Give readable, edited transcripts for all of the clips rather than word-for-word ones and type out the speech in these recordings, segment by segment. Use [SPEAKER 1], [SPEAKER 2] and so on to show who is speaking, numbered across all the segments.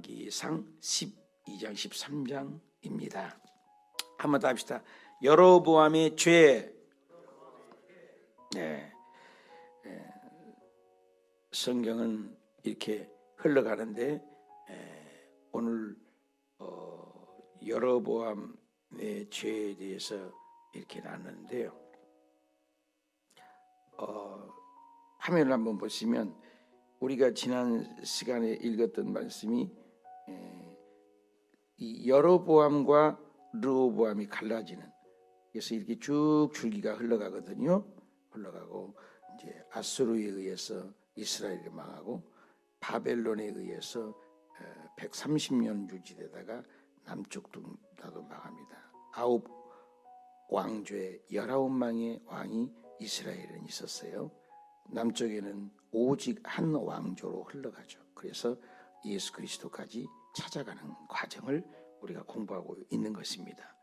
[SPEAKER 1] 열왕기상 12장 13장입니다. 한번 더 합시다. 여로보암의 죄. 네. 성경은 이렇게 흘러가는데 오늘 여로보암의 죄에 대해서 이렇게 나누는데요. 화면을 한번 보시면 우리가 지난 시간에 읽었던 말씀이 이 여로보암과 르호보암이 갈라지는, 그래서 이렇게 쭉 줄기가 흘러가거든요. 흘러가고 이제 아수르에 의해서 이스라엘이 망하고 바벨론에 의해서 130년 유지되다가 남쪽 나도 망합니다. 9왕조의 19망의 왕이 이스라엘은 있었어요. 남쪽에는 오직 한 왕조로 흘러가죠. 그래서 예수 그리스도까지 찾아가는 과정을 우리가 공부하고 있는 것입니다.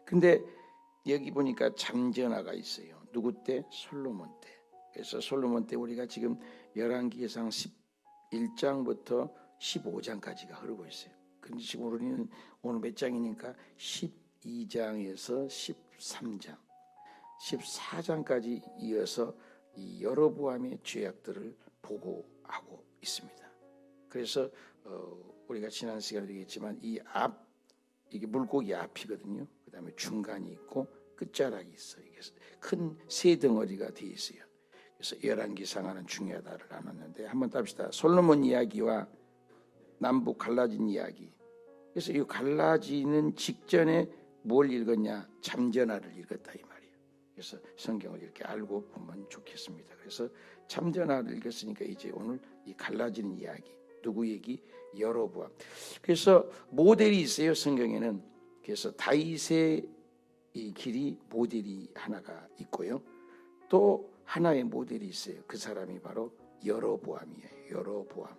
[SPEAKER 1] 근데 여기 보니까 잠전화가 있어요. 누구 때? 솔로몬 때. 그래서 솔로몬 때 우리가 지금 열왕기상 11장부터 15장까지가 흐르고 있어요. 근데 지금 우리는 오늘 몇 장이니까 12장에서 13장, 14장까지 이어서 이 여로보암의 죄악들을 보고하고 있습니다. 그래서 우리가 지난 시간에 얘기했지만 이게 물고기 앞이거든요. 그 다음에 중간이 있고 끝자락이 있어요. 이게 큰 세 덩어리가 되어 있어요. 그래서 열왕기상하는 중요하다를 나눴는데 한번 답시다. 솔로몬 이야기와 남북 갈라진 이야기. 그래서 이 갈라지는 직전에 뭘 읽었냐? 잠전화를 읽었다 이 말이에요. 그래서 성경을 이렇게 알고 보면 좋겠습니다. 그래서 잠전화를 읽었으니까 이제 오늘 이 갈라지는 이야기. 누구 얘기? 여로보암. 그래서 모델이 있어요. 성경에는. 그래서 다윗의 이 길이 모델이 하나가 있고요. 또 하나의 모델이 있어요. 그 사람이 바로 여로보암이에요. 여로보암.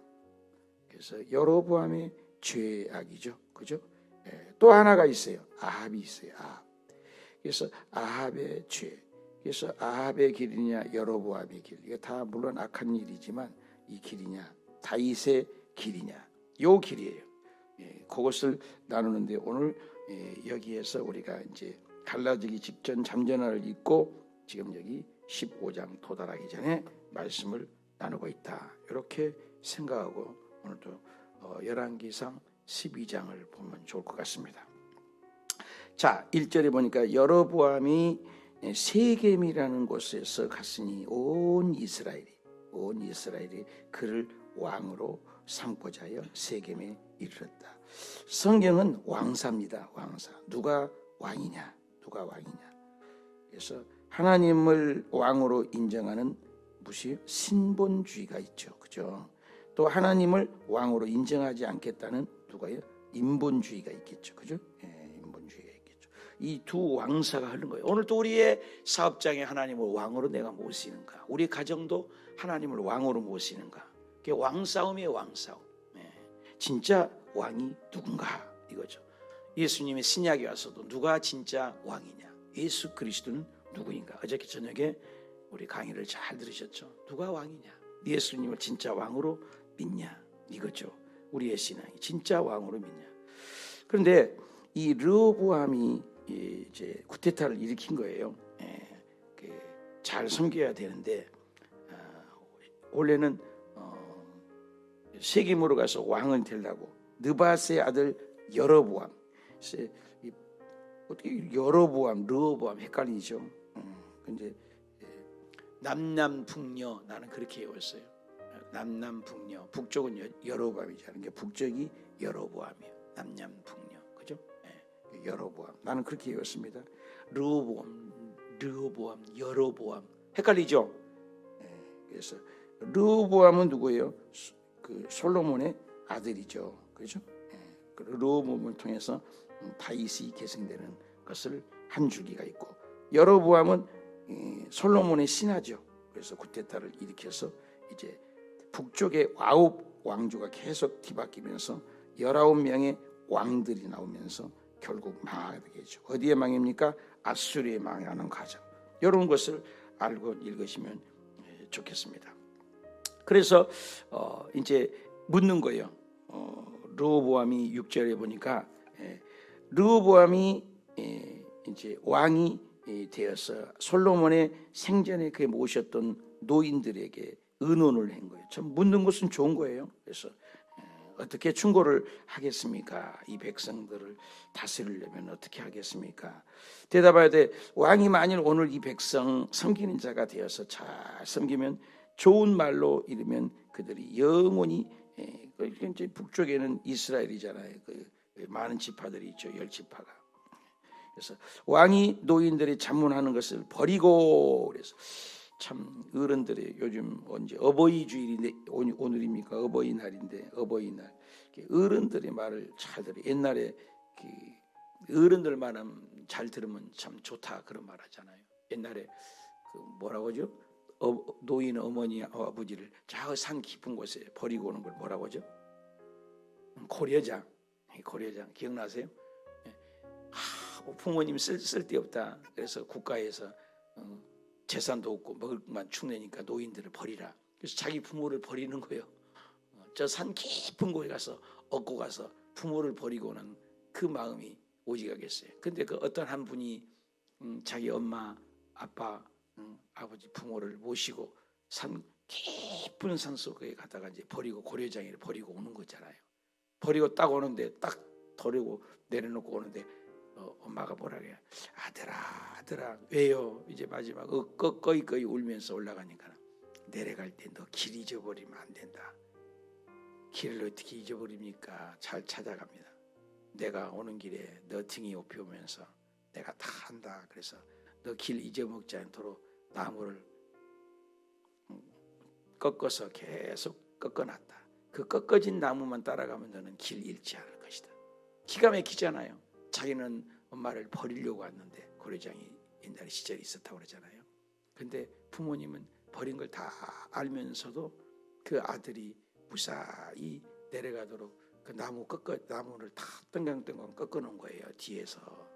[SPEAKER 1] 그래서 여로보암의 죄악이죠. 그죠? 또 하나가 있어요. 아합이 있어요. 아합. 그래서 아합의 죄. 그래서 아합의 길이냐 여로보암의 길. 이게 다 물론 악한 일이지만 이 길이냐 다윗의 길이냐 요 길이에요. 그것을 나누는데 오늘 여기에서 우리가 이제 갈라지기 직전 잠전화를 읽고 지금 여기 15장 도달하기 전에 말씀을 나누고 있다. 이렇게 생각하고 오늘도 열왕기상 12장을 보면 좋을 것 같습니다. 자, 1절에 보니까 여로보암이 세겜이라는 곳에서 갔으니 온 이스라엘이 그를 왕으로 삼고자 하여 세겜에 이르렀다. 성경은 왕사입니다. 왕사. 누가 왕이냐? 그래서 하나님을 왕으로 인정하는 무엇이요? 신본주의가 있죠. 그죠? 또 하나님을 왕으로 인정하지 않겠다는 누가요? 인본주의가 있겠죠. 그죠? 인본주의가 있겠죠. 이 두 왕사가 흐른 거예요. 오늘 또 우리의 사업장에 하나님을 왕으로 내가 모시는가? 우리 가정도 하나님을 왕으로 모시는가? 그게 왕싸움이에요. 왕싸움. 진짜 왕이 누군가 이거죠. 예수님의 신약에 와서도 누가 진짜 왕이냐? 예수 그리스도는 누구인가? 어저께 저녁에 우리 강의를 잘 들으셨죠? 누가 왕이냐? 예수님을 진짜 왕으로 믿냐? 이거죠. 우리의 신앙이 진짜 왕으로 믿냐? 그런데 이 르호보암이 이제 쿠데타를 일으킨 거예요. 잘 섬겨야 되는데 원래는 세겜으로 가서 왕을 되려고 느밧의 아들 여로보암. 어떻게 여로보암, 르호보암 헷갈리죠. 근데 남남북녀 나는 그렇게 외웠어요. 남남북녀. 북쪽은 여로보암이잖아요. 북쪽이 여로보암이에요. 남남북녀. 그죠? 여로보암. 나는 그렇게 외웠습니다. 르호보암, 여로보암. 헷갈리죠? 그래서 르호보암은 누구예요? 그 솔로몬의 아들이죠. 그렇죠? 그 르호보암을 통해서 다윗이 계승되는 것을 한 줄기가 있고, 여로보암은 솔로몬의 신하죠. 그래서 쿠데타를 일으켜서 이제 북쪽의 9왕조가 계속 뒤바뀌면서 19명의 왕들이 나오면서 결국 망하게 되겠죠. 어디에 망입니까? 아수르에 망하는 과정. 이런 것을 알고 읽으시면 좋겠습니다. 그래서 이제 묻는 거예요. 르호보암이 6절에 보니까 르호보암이 이제 왕이 되어서 솔로몬의 생전에 그에 모셨던 노인들에게 의논을 한 거예요. 참 묻는 것은 좋은 거예요. 그래서 어떻게 충고를 하겠습니까? 이 백성들을 다스리려면 어떻게 하겠습니까? 대답해야 돼. 왕이 만일 오늘 이 백성 섬기는 자가 되어서 잘 섬기면 좋은 말로 이르면 그들이 영원히 이제 북쪽에는 이스라엘이잖아요. 그 많은 지파들이 있죠. 10지파가. 그래서 왕이 노인들이 잔문하는 것을 버리고, 그래서 참 어른들의 요즘 언제 어버이 주일인데 오늘입니까? 어버이날인데 어버이날 어른들의 말을 잘 들어. 옛날에 어른들 말은 잘 들으면 참 좋다 그런 말 하잖아요. 옛날에 그 뭐라고 하죠? 노인 어머니 아버지를 저 산 깊은 곳에 버리고 오는 걸 뭐라고 하죠? 고려장. 고려장 기억나세요? 부모님 쓸데없다. 그래서 국가에서 재산도 없고 먹을 것만 축내니까 노인들을 버리라. 그래서 자기 부모를 버리는 거예요. 저 산 깊은 곳에 가서 얻고 가서 부모를 버리고는 그 마음이 오직하겠어요. 근데 그 어떤 한 분이 자기 엄마, 아빠, 아버지 부모를 모시고 산 깊은 산 속에 가다가 이제 버리고 고려장에 버리고 오는 거잖아요. 버리고 딱 오는데 딱 버리고 내려놓고 오는데 엄마가 뭐라 그래요? 아들아 왜요? 이제 마지막 꺼이 울면서 올라가니까 내려갈 때 너 길 잊어버리면 안 된다. 길을 어떻게 잊어버립니까? 잘 찾아갑니다. 내가 오는 길에 너 등이 업혀오면서 내가 다 한다. 그래서 너 길 잊어먹지 않도록 나무를 꺾어서 계속 꺾어놨다. 그 꺾어진 나무만 따라가면 너는 길 잃지 않을 것이다. 기가 막히잖아요. 자기는 엄마를 버리려고 왔는데 고려장이 옛날에 시절이 있었다고 그러잖아요. 근데 부모님은 버린 걸 다 알면서도 그 아들이 무사히 내려가도록 그 나무를 다 뜬강뜬강 꺾어놓은 거예요. 뒤에서.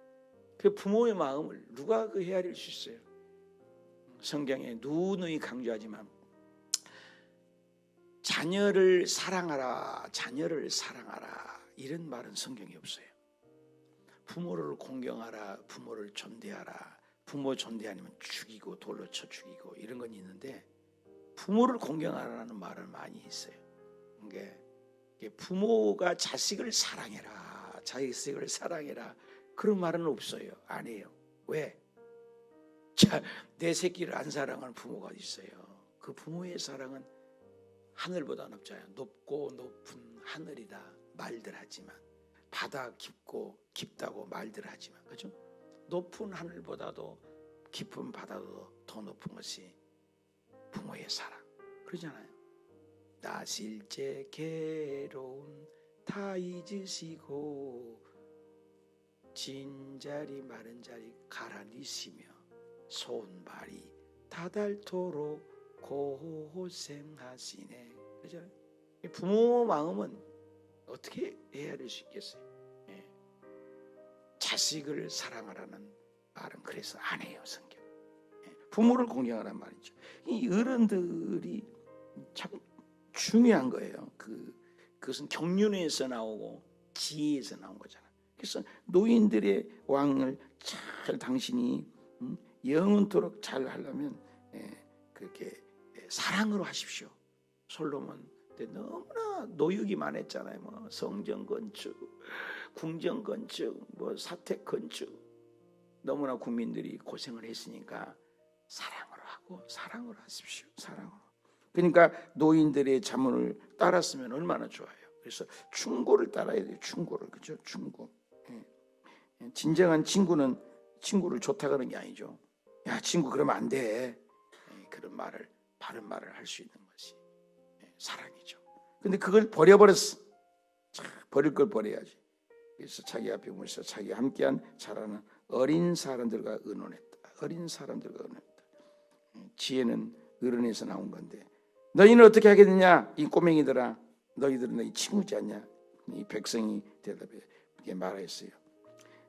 [SPEAKER 1] 그 부모의 마음을 누가 그 헤아릴 수 있어요? 성경에 누누이 강조하지만 자녀를 사랑하라 이런 말은 성경에 없어요. 부모를 공경하라, 부모를 존대하라, 부모 존대하면 죽이고 돌로 쳐 죽이고 이런 건 있는데 부모를 공경하라는 말은 많이 있어요. 그러니까 부모가 자식을 사랑해라 그런 말은 없어요. 안 해요. 왜? 내 새끼를 안 사랑하는 부모가 있어요. 그 부모의 사랑은 하늘보다 높잖아요. 높고 높은 하늘이다 말들 하지만 바다 깊다고 말들 하지만 그죠? 높은 하늘보다도 깊은 바다도 더 높은 것이 부모의 사랑 그러잖아요. 나 실제 괴로움 다 잊으시고 진자리 마른 자리 가라니시며 손발이 다닳도록 고생하시네. 그죠? 부모 마음은 어떻게 헤아릴 수 있겠어요? 자식을 사랑하라는 말은 그래서 안 해요. 성경. 부모를 공경하라는 말이죠. 이 어른들이 참 중요한 거예요. 그것은 경륜에서 나오고 지혜에서 나온 거잖아요. 그래서 노인들의 왕을 잘 당신이 영원토록 잘 하려면 그렇게 사랑으로 하십시오. 솔로몬 때 너무나 노역이 많았잖아요. 뭐 성전 건축, 궁전 건축, 뭐 사택 건축 너무나 국민들이 고생을 했으니까 사랑으로 하십시오. 사랑으로. 그러니까 노인들의 자문을 따랐으면 얼마나 좋아요. 그래서 충고를 따라야 돼요. 충고를. 그죠? 충고. 진정한 친구는 친구를 좋다고 하는 게 아니죠. 야, 친구 그러면 안 돼. 그런 말을 바른 말을 할 수 있는 것이 사랑이죠. 근데 그걸 버려버렸어. 버릴 걸 버려야지. 그래서 자기 앞에 모셔 자기가 함께한 자라는 어린 사람들과 의논했다. 지혜는 어른에서 나온 건데 너희는 어떻게 하겠느냐? 이 꼬맹이들아, 너희들은 너희 친구지 않냐? 이 백성이 대답해 말했어요.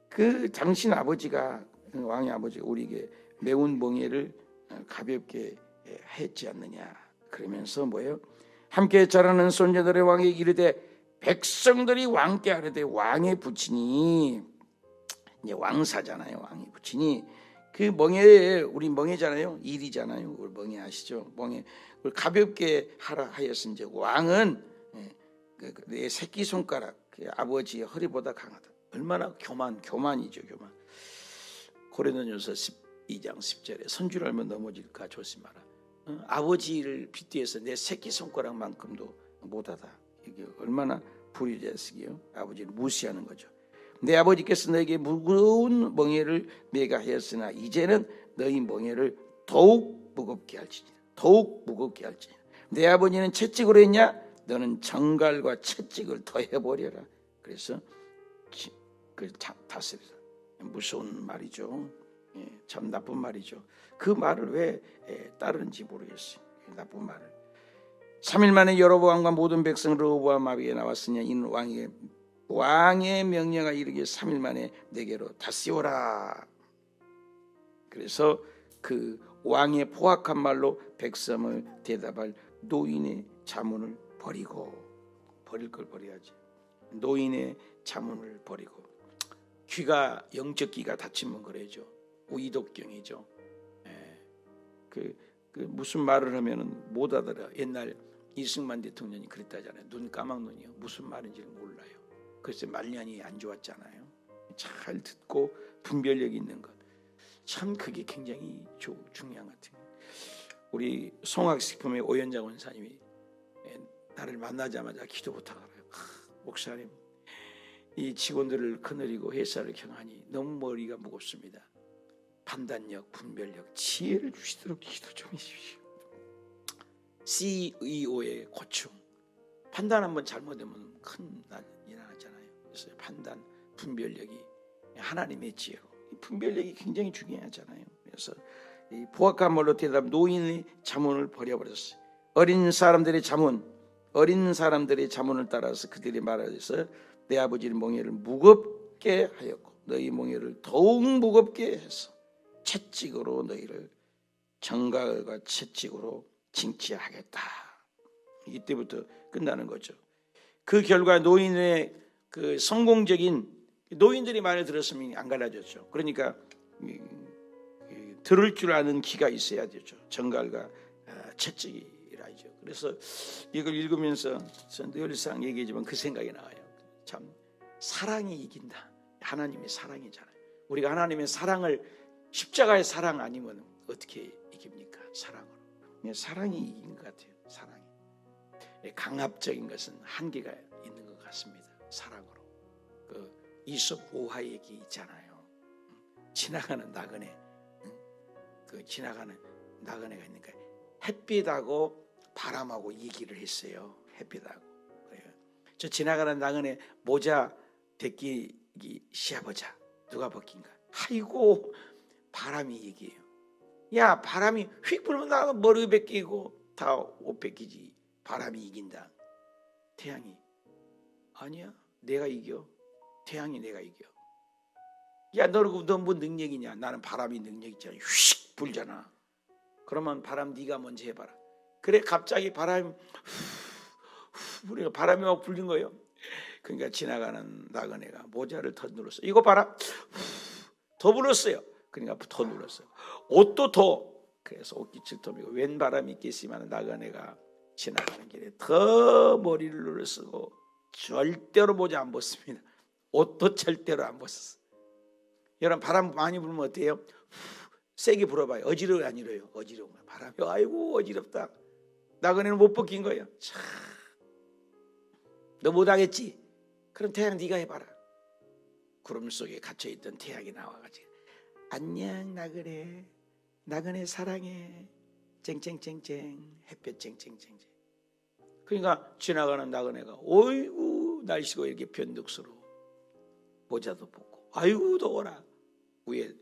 [SPEAKER 1] 그 당신 아버지가 왕의 아버지가 우리에게 매운 멍에를 가볍게 했지 않느냐? 그러면서 뭐예요? 함께 자라는 손자들의 왕에게 이르되 백성들이 왕께 아뢰되 왕의 부친이, 이제 왕사잖아요. 왕의 부친이 그 멍에, 우리 멍에잖아요. 일이잖아요. 우리 멍에 아시죠? 멍에 가볍게 하라 하였은즉 왕은 내 새끼 손가락 아버지의 허리보다 강하다. 얼마나 교만이죠. 교만. 고린도전서 12장 10절에 선줄 알면 넘어질까 조심하라. 아버지를 빗대어서 내 새끼 손가락만큼도 못하다. 이게 얼마나 불의자식이요. 아버지를 무시하는 거죠. 내 아버지께서 너에게 무거운 멍에를 매가 하였으나 이제는 너희 멍에를 더욱 무겁게 할지니라. 더욱 무겁게 할지니라. 내 아버지는 채찍으로 했냐? 너는 정갈과 채찍을 더해버려라. 그래서 그 다스리라. 무서운 말이죠. 참 나쁜 말이죠. 그 말을 왜 따르는지 모르겠어요. 나쁜 말을. 3일 만에 여로보암과 모든 백성 르호보암 아비에 나왔으니 이는 왕의 명령하 이르기에 3일 만에 내게로 다시 오라. 그래서 그 왕의 포악한 말로 백성을 대답할 노인의 자문을 버리고, 버릴 걸 버려야지. 노인의 자문을 버리고. 귀가, 영적 귀가 닫히면 그래죠. 우이독경이죠. 그 무슨 말을 하면은 못 알아들어. 옛날 이승만 대통령이 그랬다잖아요. 눈 까막눈이요. 무슨 말인지를 몰라요. 그래서 말년이 안 좋았잖아요. 잘 듣고 분별력이 있는 것. 참 그게 굉장히 중요한 것 같아요. 우리 송학식품의 오연장 원사님이 나를 만나자마자 기도부터 하더라고요. 목사님, 이 직원들을 거느리고 회사를 경하니 너무 머리가 무겁습니다. 판단력, 분별력, 지혜를 주시도록 기도 좀 해주십시오. CEO의 고충. 판단 한번 잘못하면 큰 난이 나잖아요. 그래서 판단, 분별력이 하나님의 지혜고, 분별력이 굉장히 중요하잖아요. 그래서 이 포악한 말로 대답 노인의 자문을 버려버렸어요. 어린 사람들의 자문을 따라서 그들이 말하여서 내 아버지의 멍에를 무겁게 하였고 너희 멍에를 더욱 무겁게 해서 채찍으로 너희를 정갈과 채찍으로 징치하겠다. 이때부터 끝나는 거죠. 그 결과 노인의 그 성공적인, 노인들이 말을 들었으면 안 갈라졌죠. 그러니까 들을 줄 아는 귀가 있어야 되죠. 정갈과 채찍이라죠. 그래서 이걸 읽으면서 저는 늘상 얘기하지만 그 생각이 나와요. 참 사랑이 이긴다. 하나님의 사랑이잖아요. 우리가 하나님의 사랑을, 십자가의 사랑 아니면 어떻게 이깁니까? 사랑으로. 사랑이 이긴 것 같아요. 사랑이. 강압적인 것은 한계가 있는 것 같습니다. 사랑으로. 그 이솝 오화 얘기 있잖아요. 지나가는 나그네. 그 지나가는 나그네가 있는가. 햇빛하고 바람하고 얘기를 했어요. 햇빛하고. 저 지나가는 나그네 모자 벗기기 시합하자. 누가 벗긴가? 아이고, 바람이 얘기해요. 야, 바람이 휙 불면 나 머리 벗기고 다 옷 벗기지. 바람이 이긴다. 태양이 아니야. 내가 이겨. 태양이 내가 이겨. 야, 너 뭐 능력이냐? 나는 바람이 능력 있잖아. 휙 불잖아. 그러면 바람 네가 먼저 해봐라. 그래, 갑자기 바람이 바람이 막 불린 거예요. 그러니까 지나가는 나그네가 모자를 더 눌렀어요. 이거 봐라. 더 불었어요. 그러니까 더 눌렀어요. 옷도 더. 그래서 옷깃을 터미고 웬 바람이 있겠지만 나그네가 지나가는 길에 더 머리를 눌러쓰고 절대로 모자 안 벗습니다. 옷도 절대로 안 벗었어요. 여러분, 바람 많이 불면 어때요? 세게 불어봐요. 어지러워요, 안 이래요? 어지러워. 바람이 아이고 어지럽다. 나그네는 못 벗긴 거예요. 참, 너 못하겠지? 그럼 태양 네가 해봐라. 구름 속에 갇혀있던 태양이 나와가지고 안녕 나그네, 나그네 사랑해, 쨍쨍쨍쨍, 햇볕 쨍쨍쨍쨍. 그러니까 지나가는 나그네가 어이구 날씨가 이렇게 변덕스러워. 모자도 벗고 아이고 더워라. 위에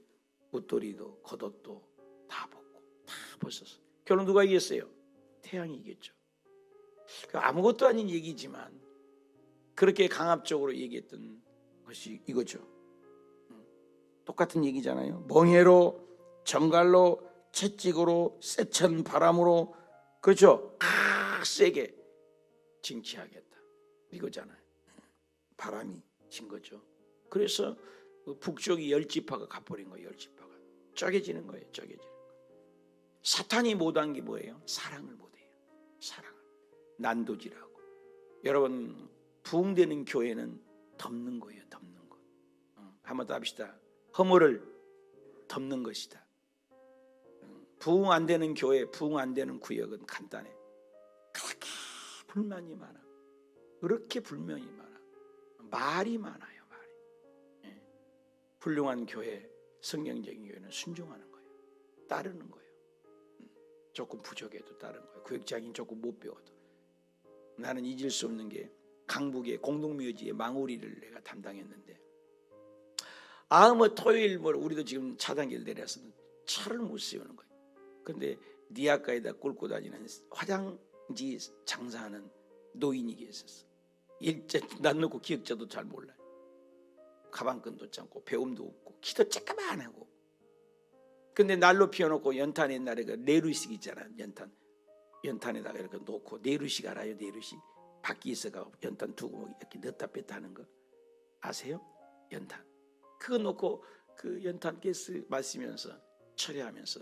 [SPEAKER 1] 옷도리도 겉옷도 다 벗고 다 벗었어. 결론 누가 이겼어요? 태양이 이겼죠. 아무것도 아닌 얘기지만 그렇게 강압적으로 얘기했던 것이 이거죠. 똑같은 얘기잖아요. 멍해로, 정갈로, 채찍으로, 세찬 바람으로, 그렇죠? 세게 징치하겠다. 이거잖아요. 바람이 친 거죠. 그래서 북쪽이 열지파가 가버린 거예요. 열지파가 쪼개지는 거예요. 쪼개지는 거예요. 사탄이 못한 게 뭐예요? 사랑을 못해요. 사랑을. 난도질하고. 여러분, 부흥되는 교회는 덮는 거예요. 덮는 거. 한번 더 합시다. 허물을 덮는 것이다. 부흥 안 되는 교회, 부흥 안 되는 구역은 간단해. 그렇게 불만이 많아. 그렇게 불만이 많아. 말이 많아요. 말이. 훌륭한 교회, 성경적인 교회는 순종하는 거예요. 따르는 거예요. 조금 부족해도 따르는 거예요. 구역장인 조금 못 배워도. 나는 잊을 수 없는 게 강북의 공동묘지의 망우리를 내가 담당했는데, 토요일 우리도 지금 차단기를 내려서 차를 못 세우는 거예요. 근데 니아가에다 끌고 다니는 화장지 장사하는 노인이 계셨어. 일자 난 놓고 기억자도 잘 몰라요. 가방끈도 짧고 배움도 없고 키도 쬐까만하고. 근데 날로 피워놓고 연탄 옛날에 그 내루식 있잖아. 연탄에다가 이렇게 놓고 내루식 알아요? 내루식 밖에서가 연탄 두고 이렇게 넣다 뺐다 하는 거 아세요? 연탄 그거 놓고 그 연탄 가스 마시면서 철회하면서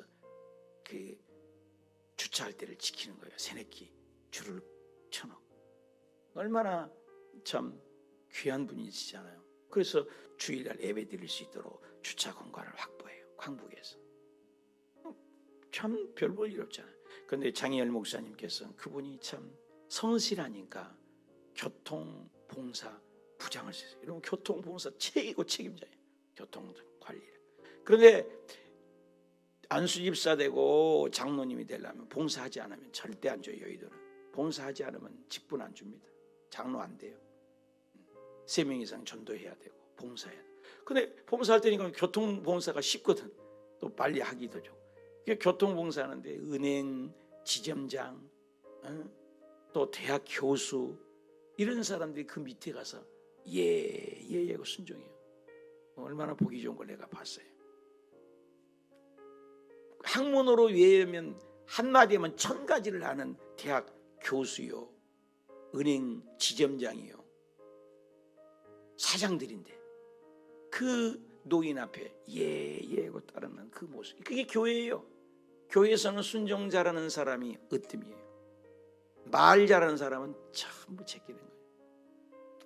[SPEAKER 1] 그 주차할 때를 지키는 거예요. 새내기 줄을 쳐놓고. 얼마나 참 귀한 분이시잖아요. 그래서 주일날 예배 드릴 수 있도록 주차 공간을 확보해요. 광북에서. 참 별 볼 일 없잖아요. 그런데 장희열 목사님께서 그분이 참 성실하니까 교통봉사 부장을 쓰세요. 이러면 교통봉사 최고 책임자예요. 교통 관리. 그런데 안수집사 되고 장로님이 되려면 봉사하지 않으면 절대 안 줘요. 여의도는 봉사하지 않으면 직분 안 줍니다. 장로 안 돼요. 3명 이상 전도해야 되고 봉사해야 돼요. 근데 봉사할 때니까 교통봉사가 쉽거든. 또 빨리 하기도 좋고. 교통봉사하는데 은행 지점장, 또 대학 교수 이런 사람들이 그 밑에 가서 예하고 순종해요. 얼마나 보기 좋은 걸 내가 봤어요. 학문으로 예하면 한마디면 1000가지를 아는 대학 교수요, 은행 지점장이요, 사장들인데 그 노인 앞에 예하고 따르는 그 모습, 그게 교회예요. 교회에서는 순종 잘하는 사람이 으뜸이에요. 말 잘하는 사람은 전부 제끼는 거예요.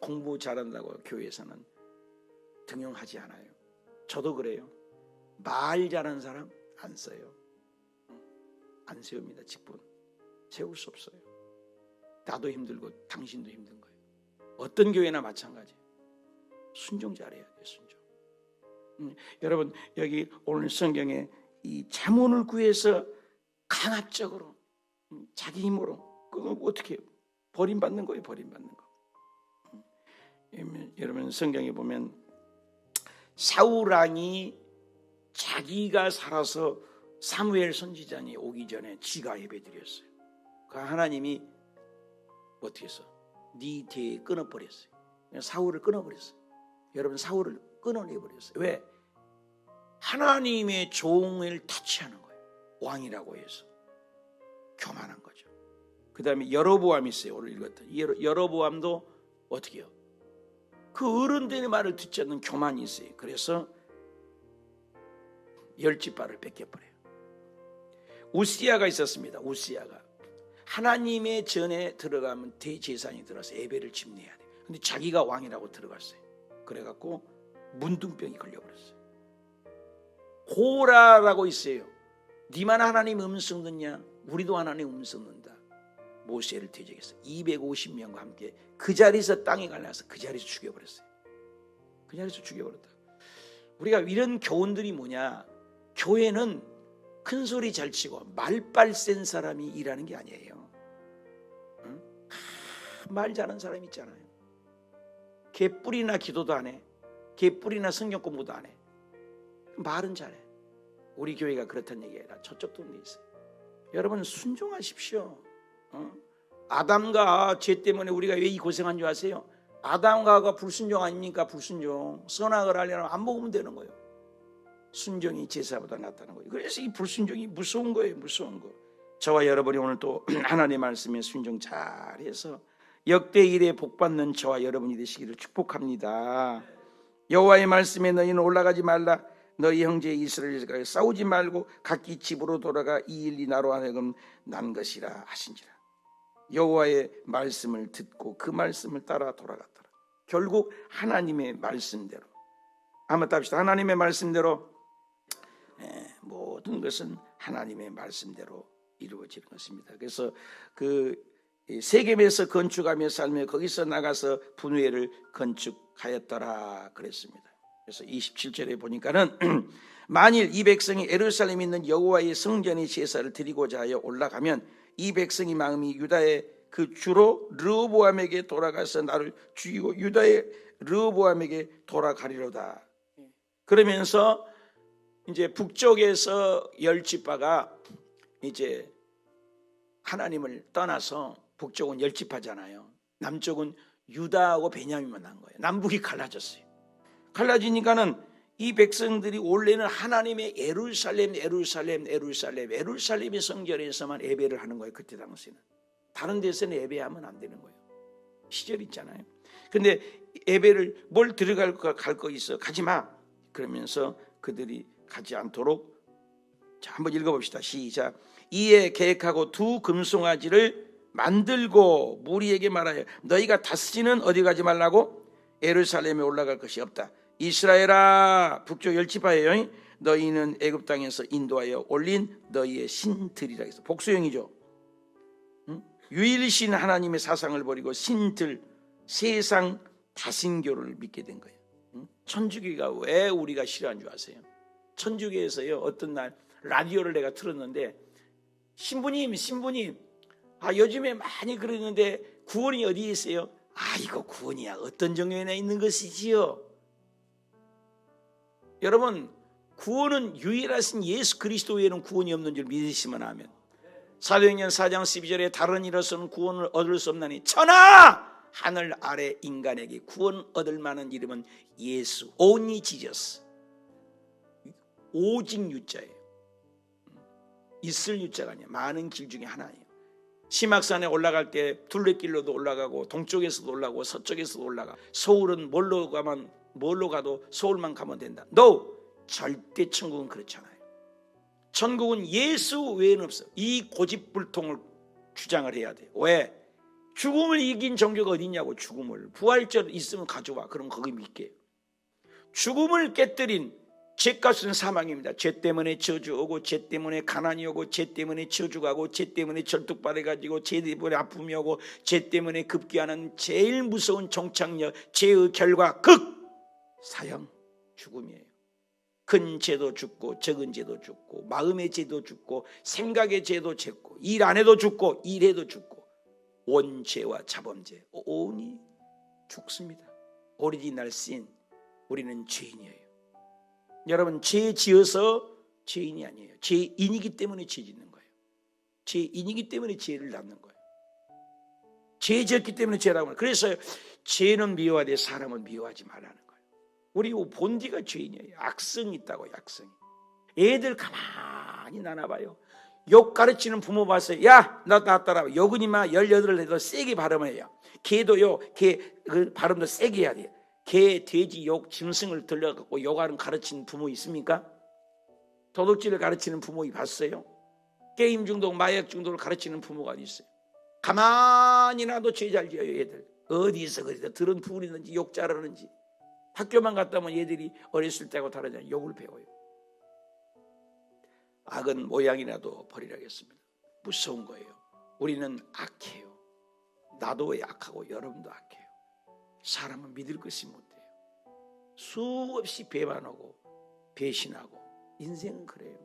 [SPEAKER 1] 공부 잘한다고 교회에서는 등용하지 않아요. 저도 그래요. 말 잘하는 사람 안 써요. 안 세웁니다. 직분 세울 수 없어요. 나도 힘들고 당신도 힘든 거예요. 어떤 교회나 마찬가지예요. 순종 잘해야 돼요. 순종. 여러분, 여기 오늘 성경에 이 자문을 구해서 강압적으로 자기 힘으로 그거 어떻게 해요? 버림받는 거예요. 버림받는 거. 여러분, 성경에 보면 사울 왕이 자기가 살아서 사무엘 선지자니 오기 전에 지가 예배드렸어요. 그 하나님이 어떻게 해서 네 뒤에 끊어버렸어요. 사울을 끊어버렸어요. 여러분, 사울을 끊어내버렸어요. 왜? 하나님의 종을 타치하는 거예요. 왕이라고 해서 교만한 거죠. 그 다음에 여로보암이 있어요. 오늘 읽었던 여로보암도 어떻게 해요? 그 어른들의 말을 듣지 않는 교만이 있어요. 그래서 열지파를 뺏겨버려요. 우시야가 있었습니다. 우시야가 하나님의 전에 들어가면 대제사장이 들어서 예배를 집례해야 돼요. 근데 자기가 왕이라고 들어갔어요. 그래갖고 문둥병이 걸려버렸어요. 고라라고 있어요. 니만 하나님 음성 듣냐? 우리도 하나님 음성 듣는다. 모세를 대적했어요. 250명과 함께 그 자리에서 땅에 갈라서 그 자리에서 죽여버렸어요. 그 자리에서 죽여버렸다. 우리가 이런 교훈들이 뭐냐? 교회는 큰 소리 잘 치고 말빨 센 사람이 일하는 게 아니에요. 응? 말 잘하는 사람 있잖아요. 개뿔이나 기도도 안 해. 개뿔이나 성경 공부도 안 해. 말은 잘해. 우리 교회가 그렇다는 얘기 아니라 저쪽 동네에 있어요. 여러분, 순종하십시오. 아담과 죄 때문에 우리가 왜 이 고생한 줄 아세요? 아담과 불순종 아닙니까? 불순종. 선악을 하려면 안 먹으면 되는 거예요. 순종이 제사보다 낫다는 거예요. 그래서 이 불순종이 무서운 거예요. 무서운 거. 저와 여러분이 오늘 또 하나님의 말씀에 순종 잘해서 역대 일에 복받는 저와 여러분이 되시기를 축복합니다. 여호와의 말씀에 너희는 올라가지 말라. 너희 형제 이스라엘과 싸우지 말고 각기 집으로 돌아가 이 일이 나로 하여금 난 것이라 하신지라. 여호와의 말씀을 듣고 그 말씀을 따라 돌아갔더라. 결국 하나님의 말씀대로, 한번 답시다. 하나님의 말씀대로 모든 것은 하나님의 말씀대로 이루어지는 것입니다. 그래서 그 세겜에서 건축하며 살며 거기서 나가서 분회를 건축하였더라 그랬습니다. 그래서 27절에 보니까는 만일 이 백성이 예루살렘에 있는 여호와의 성전의 제사를 드리고자 하여 올라가면 이 백성의 마음이 유다의 그 주로 르호보암에게 돌아가서 나를 죽이고 유다의 르호보암에게 돌아가리로다. 그러면서 이제 북쪽에서 열 지파가 이제 하나님을 떠나서 북쪽은 열 지파잖아요. 남쪽은 유다하고 베냐민만 난 거예요. 남북이 갈라졌어요. 갈라지니까는 이 백성들이 원래는 하나님의 예루살렘의 성전에서만 예배를 하는 거예요. 그때 당시에는 다른 데서는 예배하면 안 되는 거예요. 시절 있잖아요. 근데 예배를 뭘 들어갈 거 있어 가지마 그러면서 그들이 가지 않도록, 자 한번 읽어봅시다. 시작. 이에 계획하고 두 금송아지를 만들고 무리에게 말하여 너희가 다시는 어디 가지 말라고? 예루살렘에 올라갈 것이 없다. 이스라엘아, 북쪽 열 지파예요. 너희는 애굽 땅에서 인도하여 올린 너희의 신들이라 해서 복수형이죠. 유일신 하나님의 사상을 버리고 신들, 세상 다신교를 믿게 된 거예요. 천주교가 왜 우리가 싫어하는 줄 아세요? 천주교에서요, 어떤 날 라디오를 내가 틀었는데 신부님 요즘에 많이 그러는데 구원이 어디에 있어요? 이거 구원이야 어떤 정교회나 있는 것이지요. 여러분, 구원은 유일하신 예수 그리스도 외에는 구원이 없는 줄 믿으시면 하면, 사도행전 4장 12절에 다른 이로서는 구원을 얻을 수 없나니 천하 하늘 아래 인간에게 구원 얻을 만한 이름은 예수, only Jesus. 오직 유자예요. 있을 유자가 아니에요. 많은 길 중에 하나예요. 심악산에 올라갈 때 둘레길로도 올라가고 동쪽에서도 올라가고 서쪽에서도 올라가. 서울은 뭘로 가도 서울만 가면 된다. No! 절대 천국은 그렇잖아요. 천국은 예수 외에는 없어. 이 고집불통을 주장을 해야 돼요. 왜? 죽음을 이긴 종교가 어디 있냐고. 죽음을 부활절 있으면 가져와. 그럼 거기 믿게. 죽음을 깨뜨린 죄값은 사망입니다. 죄 때문에 저주 오고, 죄 때문에 가난이 오고, 죄 때문에 저주가 오고, 죄 때문에 절뚝받아가지고, 죄 때문에 아픔이 오고, 죄 때문에 급기야는 제일 무서운 종착역, 죄의 결과 사형, 죽음이에요. 큰 죄도 죽고, 적은 죄도 죽고, 마음의 죄도 죽고, 생각의 죄도 죽고, 일 안 해도 죽고, 일해도 죽고, 원죄와 자범죄 온이 죽습니다. 오리지널 신, 우리는 죄인이에요. 여러분, 죄 지어서 죄인이 아니에요. 죄인이기 때문에 죄 짓는 거예요. 죄인이기 때문에 죄를 낳는 거예요. 죄 지었기 때문에 죄라고 해요. 그래서 죄는 미워하되 사람은 미워하지 말라는 거예요. 우리 본디가 죄인이에요. 악성이 있다고. 악성이. 애들 가만히 나눠봐요. 욕 가르치는 부모 봤어요. 야, 나 따라 욕은이마 18을 해도 세게 발음을 해요. 개도요, 그 발음도 세게 해야 돼요. 개, 돼지, 욕, 짐승을 들려갖고 욕하는 가르치는 부모 있습니까? 도둑질을 가르치는 부모 봤어요? 게임 중독, 마약 중독을 가르치는 부모가 어디 있어요? 가만히 놔도 죄 잘 지어요. 애들 어디서 들은 부리는지 욕 잘하는지. 학교만 갔다 오면 얘들이 어렸을 때하고 다르잖아요. 욕을 배워요. 악은 모양이라도 버리라겠습니다. 무서운 거예요. 우리는 악해요. 나도 악하고 여러분도 악해요. 사람은 믿을 것이 못해요. 수없이 배반하고 배신하고, 인생은 그래요.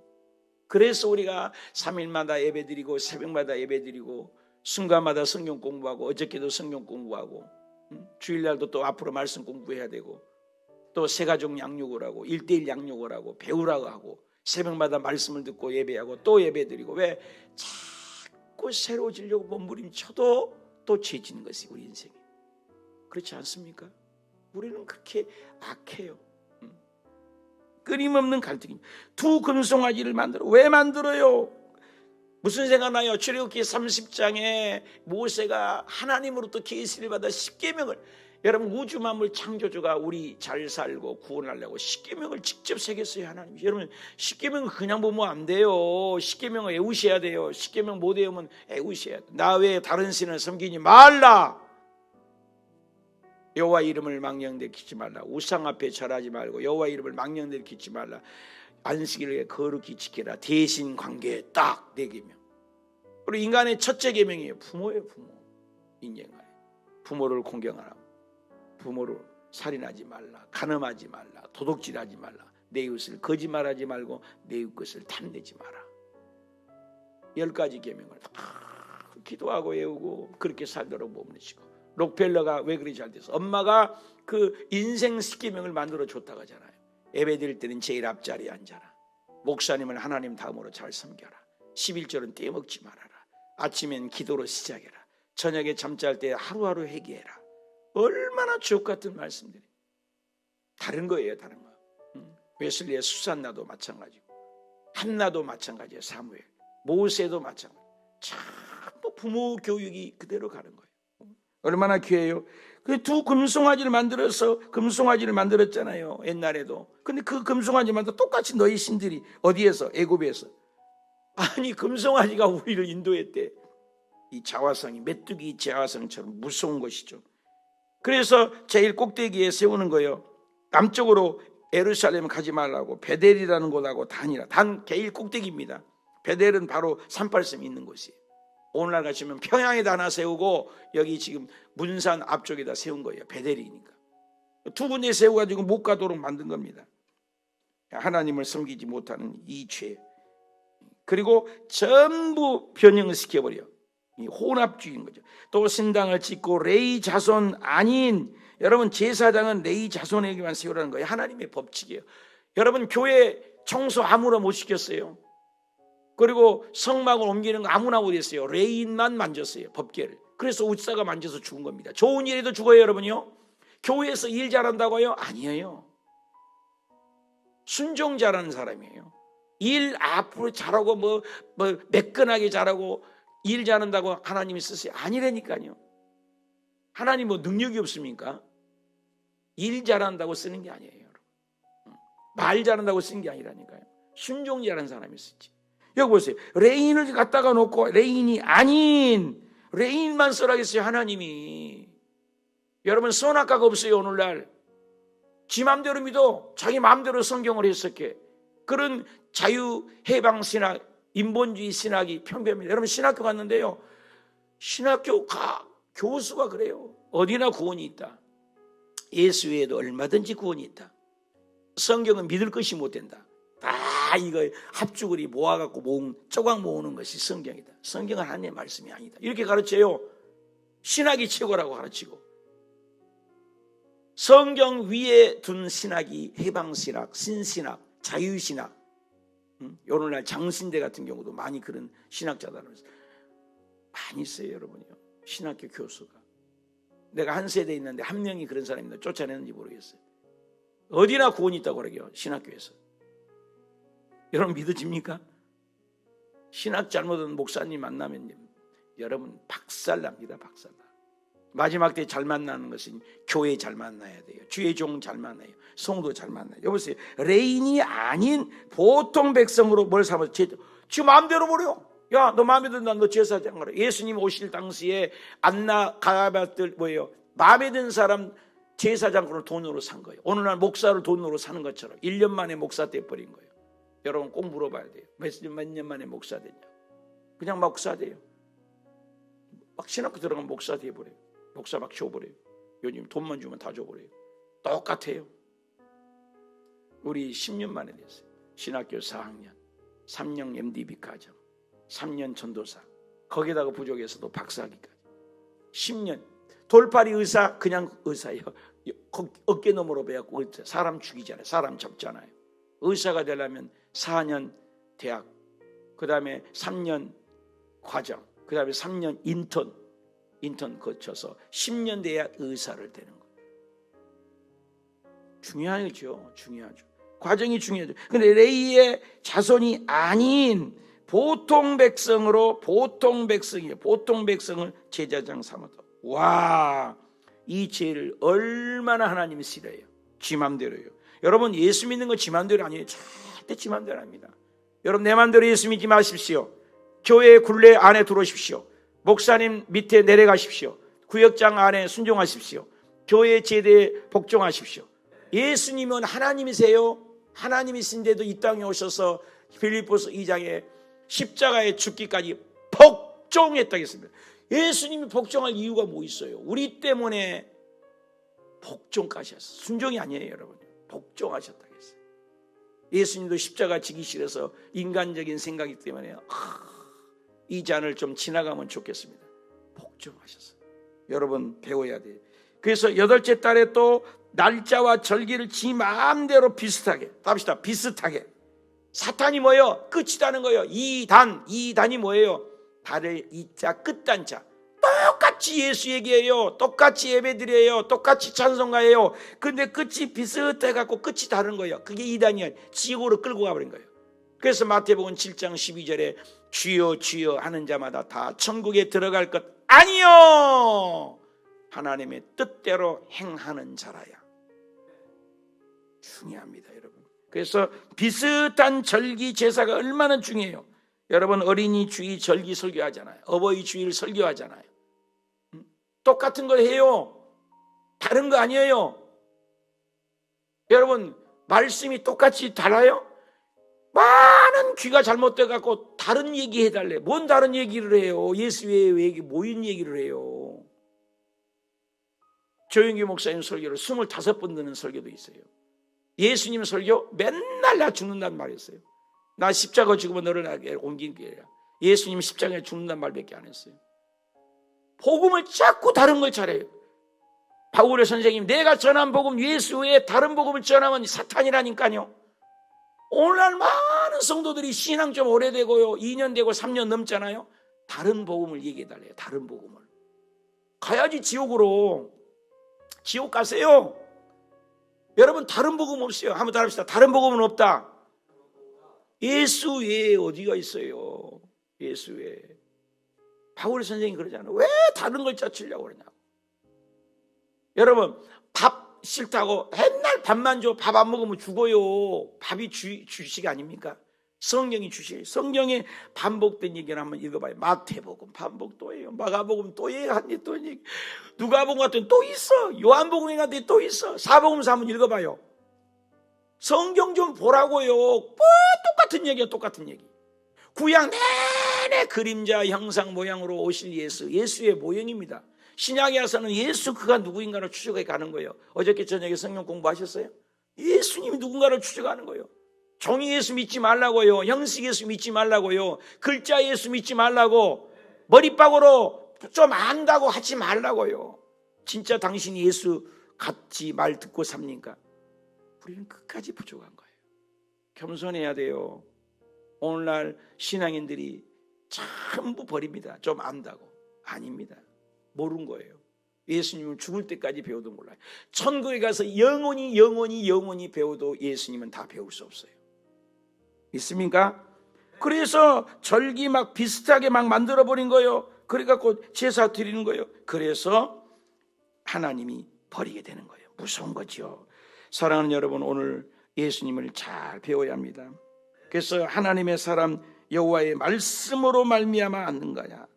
[SPEAKER 1] 그래서 우리가 3일마다 예배드리고 새벽마다 예배드리고 순간마다 성경 공부하고 어저께도 성경 공부하고 주일날도 또 앞으로 말씀 공부해야 되고 또 새가족 양육을 하고 1:1 양육을 하고 배우라고 하고 새벽마다 말씀을 듣고 예배하고 또 예배드리고. 왜? 자꾸 새로워지려고 몸부림쳐도 또 죄 짓는 것이 우리 인생이에요. 그렇지 않습니까? 우리는 그렇게 악해요. 끊임없는 갈등입니다. 두 금송아지를 만들어. 왜 만들어요? 무슨 생각나요? 출애굽기 30장에 모세가 하나님으로부터 계시를 받아 십계명을, 여러분 우주 만물 창조주가 우리 잘 살고 구원하려고 십계명을 직접 새겼어요. 하나님. 여러분 십계명을 그냥 보면 안 돼요. 십계명을 외우셔야 돼요. 십계명 못 외우면 외우셔야 돼요. 나 외에 다른 신을 섬기지 말라. 여호와 이름을 망령되키지 말라. 우상 앞에 절하지 말고 여호와 이름을 망령되키지 말라. 안식일을 거룩히 지키라. 대신 관계 딱 4계명. 그리고 인간의 첫째 계명이에요. 부모예요. 부모. 인정하라. 부모를 공경하라. 부모를 살인하지 말라. 간음하지 말라. 도둑질하지 말라. 내 이웃을 거짓말하지 말고 내 이웃 것을 탐내지 마라. 10가지 계명을 다 기도하고 외우고 그렇게 살도록 몸부시고. 록펠러가 왜 그리 잘 돼서 엄마가 그 인생 10계명을 만들어 줬다고 하잖아요. 예배 드릴 때는 제일 앞자리에 앉아라. 목사님을 하나님 다음으로 잘 섬겨라. 11절은 떼먹지 말아라. 아침엔 기도로 시작해라. 저녁에 잠잘 때 하루하루 회개해라. 얼마나 주옥 같은 말씀들이. 다른 거예요. 다른 거. 웨슬리의 수산나도 마찬가지고 한나도 마찬가지예요. 사무엘, 모세도 마찬가지. 전부 부모 교육이 그대로 가는 거예요. 얼마나 귀해요. 그 두 금송아지를 만들었잖아요. 옛날에도. 근데 그 금송아지 만들 똑같이 너희 신들이 어디에서? 애굽에서. 아니 금송아지가 우리를 인도했대. 이 자화성이 메뚜기 자화성처럼 무서운 것이죠. 그래서 제일 꼭대기에 세우는 거예요. 남쪽으로 예루살렘 가지 말라고. 베델이라는 곳하고 단이라. 단 제일 꼭대기입니다. 베델은 바로 38섬이 있는 곳이에요. 오늘날 가시면 평양에다 하나 세우고 여기 지금 문산 앞쪽에다 세운 거예요. 베델이니까. 두 군데 세워가지고 못 가도록 만든 겁니다. 하나님을 섬기지 못하는 이 죄. 그리고 전부 변형을 시켜버려. 이 혼합주의인 거죠. 또 신당을 짓고 레위 자손 아닌, 여러분 제사장은 레위 자손에게만 세우라는 거예요. 하나님의 법칙이에요. 여러분 교회 청소 아무나 못 시켰어요. 그리고 성막을 옮기는 거 아무나 못했어요. 레위인만 만졌어요. 법계를. 그래서 웃사가 만져서 죽은 겁니다. 좋은 일에도 죽어요. 여러분요. 교회에서 일 잘한다고요? 아니에요. 순종 잘하는 사람이에요. 일 앞으로 잘하고 뭐 매끈하게 잘하고 일 잘한다고 하나님이 쓰세요? 아니라니까요. 하나님 뭐 능력이 없습니까? 일 잘한다고 쓰는 게 아니에요. 여러분. 말 잘한다고 쓰는 게 아니라니까요. 순종 잘하는 사람이 쓰지. 여기 보세요. 레인을 갖다가 놓고 레인이 아닌 레인만 써라겠어요. 하나님이. 여러분 선악과가 없어요. 오늘날 지 마음대로 믿어. 자기 마음대로 성경을 해석해. 그런 자유해방신학, 인본주의 신학이 평범합니다. 여러분 신학교 갔는데요, 신학교 교수가 그래요. 어디나 구원이 있다. 예수 외에도 얼마든지 구원이 있다. 성경은 믿을 것이 못 된다. 다 이거 합주글이 모아갖고 조각 모으는 것이 성경이다. 성경은 하나님의 말씀이 아니다. 이렇게 가르쳐요. 신학이 최고라고 가르치고. 성경 위에 둔 신학이 해방신학, 신신학, 자유신학. 오늘날 장신대 같은 경우도 많이 그런 신학자들 많이 있어요. 여러분요. 신학교 교수가. 내가 한 세대에 있는데 한 명이 그런 사람인데 쫓아내는지 모르겠어요. 어디나 구원이 있다고 그러게요. 신학교에서. 여러분 믿어집니까? 신학 잘못한 목사님 만나면 여러분 박살납니다. 박살나. 마지막 때 잘 만나는 것은 교회 잘 만나야 돼요. 주의 종 잘 만나요. 성도 잘 만나요. 여보세요. 레인이 아닌 보통 백성으로 뭘 삼아서 지 마음대로 버려. 야, 너 마음에 든다. 너 제사장 가라. 예수님 오실 당시에 안나 가야바들 뭐예요? 마음에 든 사람 제사장으로 돈으로 산 거예요. 오늘날 목사를 돈으로 사는 것처럼 1년 만에 목사 돼버린 거예요. 여러분 꼭 물어봐야 돼요. 몇 년 만에 목사 됐냐? 그냥 목사 돼요. 막 신학교 들어가면 목사 돼버려요. 목사 막 줘버려요. 요즘 돈만 주면 다 줘버려요. 똑같아요. 우리 10년 만에 됐어요. 신학교 4학년, 3년 MDB 과정, 3년 전도사, 거기다가 부족해서도 박사학위까지 10년. 돌팔이 의사 그냥 의사예요. 어깨 너머로 배웠고 사람 죽이잖아요. 사람 잡잖아요. 의사가 되려면 4년 대학, 그 다음에 3년 과정, 그 다음에 3년 인턴 거쳐서 10년 돼야 의사를 되는 거예요. 중요하죠. 중요하죠. 과정이 중요하죠. 근데 레이의 자손이 아닌 보통 백성으로 보통 백성이에요. 보통 백성을 제사장 삼아도 와, 이 죄를 얼마나 하나님이 싫어해요. 지 맘대로예요. 여러분 예수 믿는 거 지 맘대로 아니에요. 절대 지 맘대로 아닙니다. 여러분 내 맘대로 예수 믿지 마십시오. 교회 굴레 안에 들어오십시오. 목사님 밑에 내려가십시오. 구역장 안에 순종하십시오. 교회 제대에 복종하십시오. 예수님은 하나님이세요. 하나님이신데도 이 땅에 오셔서 빌립보서 2장에 십자가에 죽기까지 복종했다고 했습니다. 예수님이 복종할 이유가 뭐 있어요? 우리 때문에 복종까지 하셨어요. 순종이 아니에요, 여러분. 복종하셨다고 했어요. 예수님도 십자가 지기 싫어서 인간적인 생각이 때문에 이 잔을 좀 지나가면 좋겠습니다. 복종하셨어요. 여러분 배워야 돼요. 그래서 8째 달에 또 날짜와 절기를 지 마음대로 비슷하게 답시다. 비슷하게. 사탄이 뭐예요? 끝이라는 거예요. 이단이 뭐예요? 달을 이자 끝단자. 똑같이 예수 얘기해요. 똑같이 예배드려요. 똑같이 찬송가예요. 근데 끝이 비슷해갖고 끝이 다른 거예요. 그게 이단이야. 지옥으로 끌고 가버린 거예요. 그래서 마태복음 7장 12절에 주여 주여 하는 자마다 다 천국에 들어갈 것 아니요, 하나님의 뜻대로 행하는 자라야. 중요합니다, 여러분. 그래서 비슷한 절기 제사가 얼마나 중요해요. 여러분 어린이 주일 절기 설교하잖아요. 어버이 주일 설교하잖아요. 똑같은 거 해요. 다른 거 아니에요. 여러분 말씀이 똑같이 달라요? 많은 귀가 잘못돼 갖고 다른 얘기 해달래. 뭔 다른 얘기를 해요? 예수 외에 모인 얘기를 해요. 조영기 목사님 설교를 25번 듣는 설교도 있어요. 예수님 설교 맨날 나 죽는다는 말이었어요. 나 십자가 죽으면 너를 나게 옮긴 게야. 예수님 십자가에 죽는다는 말밖에 안 했어요. 복음을 자꾸 다른 걸 잘해요. 바울의 선생님, 내가 전한 복음 예수 외에 다른 복음을 전하면 사탄이라니까요. 오늘날 많은 성도들이 신앙 좀 오래되고요, 2년 되고 3년 넘잖아요. 다른 복음을 얘기해달래요. 다른 복음을. 가야지 지옥으로. 지옥 가세요. 여러분 다른 복음 없어요. 한번 따라합시다. 다른 복음은 없다. 예수 외에 어디가 있어요? 예수 외에. 바울 선생님이 그러잖아요. 왜 다른 걸 짜치려고 그러냐고. 여러분 밥 싫다고 맨날 밥만 줘. 밥 안 먹으면 죽어요. 밥이 주식 아닙니까? 성경이 주시에요. 성경에 반복된 얘기를 한번 읽어봐요. 마태복음 반복 또 해요. 마가복음 또 해요. 한입 또 얘기. 누가복음 같은 또 있어. 요한복음 같은 또 있어. 사복음서 한번 읽어봐요. 성경 좀 보라고요. 뭐 똑같은 얘기야. 똑같은 얘기. 구약 내내 그림자 형상 모양으로 오실 예수. 예수의 모형입니다. 신약에 와서는 예수 그가 누구인가를 추적해 가는 거예요. 어저께 저녁에 성경 공부하셨어요? 예수님이 누군가를 추적하는 거예요. 종이 예수 믿지 말라고요. 형식 예수 믿지 말라고요. 글자 예수 믿지 말라고. 머리박으로 좀 안다고 하지 말라고요. 진짜 당신이 예수 같이 말 듣고 삽니까? 우리는 끝까지 부족한 거예요. 겸손해야 돼요. 오늘날 신앙인들이 전부 버립니다. 좀 안다고. 아닙니다. 모르는 거예요. 예수님은 죽을 때까지 배워도 몰라요. 천국에 가서 영원히 배워도 예수님은 다 배울 수 없어요. 있습니까? 그래서 절기 막 비슷하게 막 만들어버린 거예요. 그래갖고 제사 드리는 거예요. 그래서 하나님이 버리게 되는 거예요. 무서운 거죠. 사랑하는 여러분, 오늘 예수님을 잘 배워야 합니다. 그래서 하나님의 사람 여호와의 말씀으로 말미암아 않는 거야.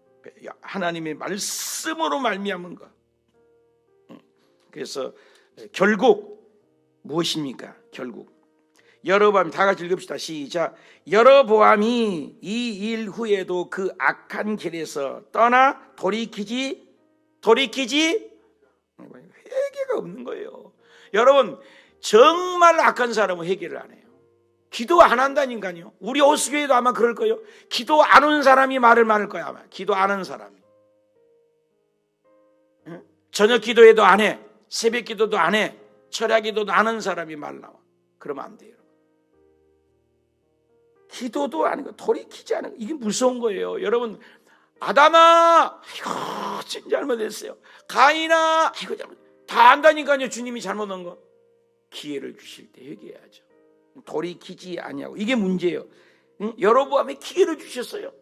[SPEAKER 1] 하나님의 말씀으로 말미암은 거. 그래서 결국 무엇입니까? 결국 여로보암, 다 같이 읽읍시다. 시작. 여로보암이 이 일 후에도 그 악한 길에서 떠나 돌이키지 회개가 없는 거예요. 여러분 정말 악한 사람은 회개를 안 해요. 기도 안 한다니까요. 우리 호수교회도 아마 그럴 거예요. 기도 안 한 사람이 말을 많을 거야. 아마 기도 안 하는 사람이. 응? 저녁 기도회도 안 해. 새벽 기도도 안 해. 철야 기도도 안 하는 사람이 말 나와. 그러면 안 돼요. 기도도 아니고 돌이키지 않은 거. 이게 무서운 거예요. 여러분 아담아, 아이고 진짜 잘못했어요. 가인아, 아이고 잘못. 다 안다니까요. 주님이 잘못한 거. 기회를 주실 때 회개해야죠. 돌이키지 아니하고. 이게 문제예요. 여로보암에 기회를 주셨어요.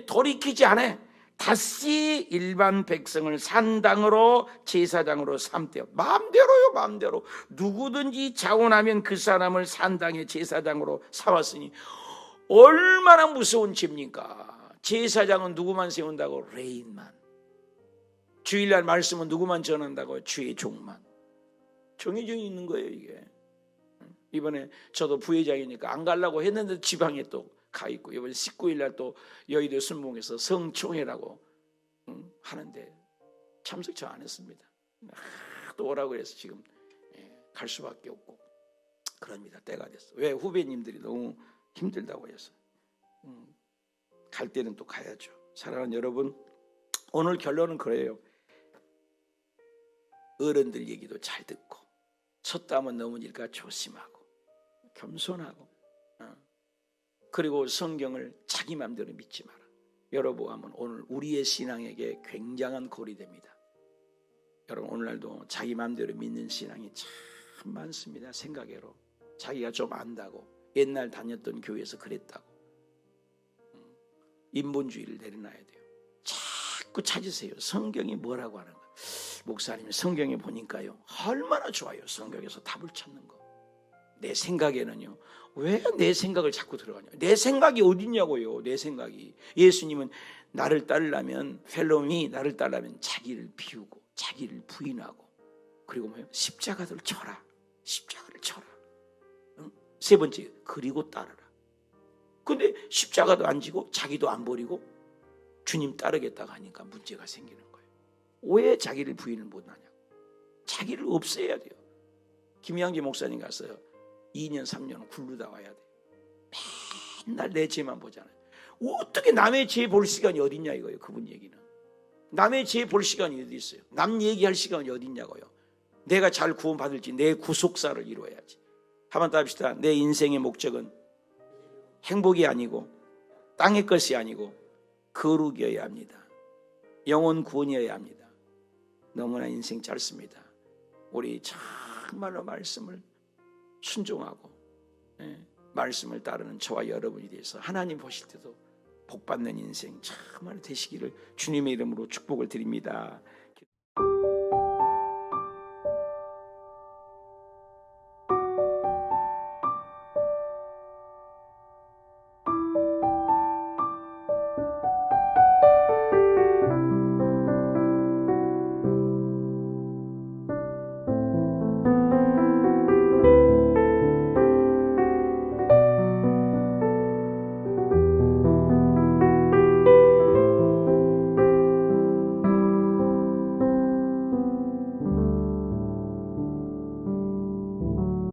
[SPEAKER 1] 돌이키지 않아. 다시 일반 백성을 산당으로 제사장으로 삼대요. 마음대로요, 마음대로. 누구든지 자원하면 그 사람을 산당의 제사장으로 삼았으니 얼마나 무서운 죄입니까? 제사장은 누구만 세운다고? 레인만. 주일날 말씀은 누구만 전한다고? 주의 종만. 정해져 있는 거예요, 이게. 이번에 저도 부회장이니까 안 가려고 했는데 지방에 또 가 있고, 이번에 19일날 또 여의도 순복에서 성총회라고 하는데 참석 저 안 했습니다. 또 오라고 해서 지금 갈 수밖에 없고 그럽니다. 때가 됐어. 왜? 후배님들이 너무 힘들다고 해서. 갈 때는 또 가야죠. 사랑하는 여러분, 오늘 결론은 그래요. 어른들 얘기도 잘 듣고 쳤다면 넘어질까 조심하고 겸손하고, 그리고 성경을 자기 마음대로 믿지 마라. 여러보암은 오늘 우리의 신앙에게 굉장한 골이 됩니다. 여러분, 오늘날도 자기 마음대로 믿는 신앙이 참 많습니다. 생각외로 자기가 좀 안다고, 옛날 다녔던 교회에서 그랬다고 인본주의를 내려놔야 돼요. 자꾸 찾으세요. 성경이 뭐라고 하는가. 목사님, 성경에 보니까요, 얼마나 좋아요. 성경에서 답을 찾는 거. 내 생각에는요, 왜 내 생각을 자꾸 들어가냐. 내 생각이 어딨냐고요. 내 생각이. 예수님은 나를 따르려면, 펠로미 나를 따르려면 자기를 비우고 자기를 부인하고, 그리고 뭐예요? 십자가를 쳐라. 십자가를 쳐라. 세 번째, 그리고 따르라. 근데 십자가도 안 지고 자기도 안 버리고 주님 따르겠다고 하니까 문제가 생기는 거예요. 왜 자기를 부인을 못하냐고. 자기를 없애야 돼요. 김양기 목사님 가서 2년 3년 굴르다 와야 돼요. 맨날 내 죄만 보잖아요. 어떻게 남의 죄 볼 시간이 어딨냐 이거예요. 그분 얘기는. 남의 죄 볼 시간이 어디 있어요. 남 얘기할 시간이 어딨냐고요. 내가 잘 구원받을지 내 구속사를 이루어야지. 한번 더 합시다. 내 인생의 목적은 행복이 아니고 땅의 것이 아니고 거룩이어야 합니다. 영혼 구원이어야 합니다. 너무나 인생 짧습니다. 우리 정말로 말씀을 순종하고 말씀을 따르는 저와 여러분이 돼서 하나님 보실 때도 복받는 인생 정말 되시기를 주님의 이름으로 축복을 드립니다.